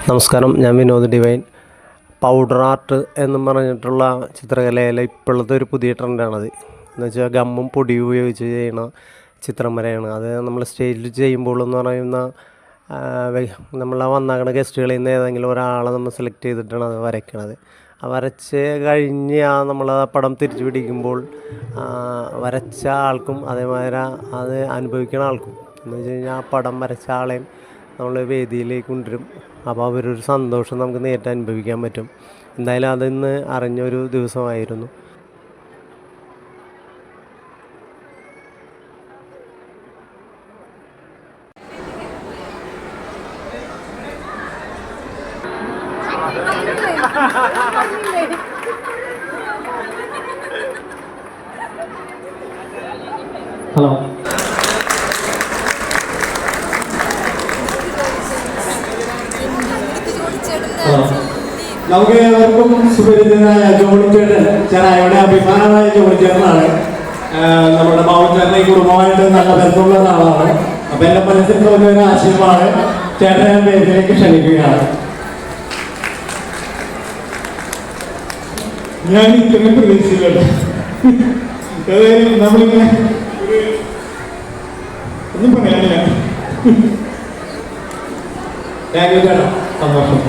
നമസ്കാരം, ഞാൻ Vinod divine. Powder art എന്നും പറഞ്ഞിട്ടുള്ള ചിത്രകലയിലെ ഇപ്പോഴത്തെ ഒരു പുതിയ ട്രെൻഡാണത്. എന്ന് വെച്ചാൽ ഗമ്മും പൊടിയും ഉപയോഗിച്ച് ചെയ്യുന്ന ചിത്രം വരെയാണ്. അത് നമ്മൾ സ്റ്റേജിൽ ചെയ്യുമ്പോൾ എന്ന് പറയുന്ന നമ്മൾ വന്നാകുന്ന ഗസ്റ്റുകളിൽ നിന്ന് ഏതെങ്കിലും ഒരാളെ നമ്മൾ സെലക്ട് ചെയ്തിട്ടാണ് അത് വരയ്ക്കണത്. ആ വരച്ച് കഴിഞ്ഞ് നമ്മൾ ആ പടം തിരിച്ചു പിടിക്കുമ്പോൾ വരച്ച ആൾക്കും അതേമാതിരി അത് അനുഭവിക്കുന്ന ആൾക്കും എന്ന് വെച്ച് കഴിഞ്ഞാൽ ആ പടം വരച്ച ആളെയും നമ്മൾ വേദിയിലേക്ക് കൊണ്ടുവരും. അപ്പോൾ അവരൊരു സന്തോഷം നമുക്ക് നേരിട്ട് അനുഭവിക്കാൻ പറ്റും. എന്തായാലും അതിന്ന് അറിഞ്ഞൊരു ദിവസമായിരുന്നു. ഹലോ, നമുക്ക് ഏവർക്കും സുപരിചിതനായ ജോണിച്ചേട്ടൻ, ചെറായുടെ അഭിമാനമായ ജോണിച്ചേട്ടനാണ്. നമ്മുടെ ബാബുചേട്ടനെ കുടുംബമായിട്ട് നല്ല ബന്ധമുള്ള ഒരാളാണ്. അപ്പൊ എന്റെ മനസ്സിൽ തോന്നിയ ഒരു ആശയമാണ് ചേട്ടനെ ഞാൻ വേദിയിലേക്ക് ക്ഷണിക്കുകയാണ്. ഞാൻ ഇത്രയും പ്രതീക്ഷിച്ചില്ലല്ലോ. നമ്മളിങ്ങനെ ഒന്നും പറയാനില്ല. താങ്ക് യു ചേട്ടാ, സന്തോഷം.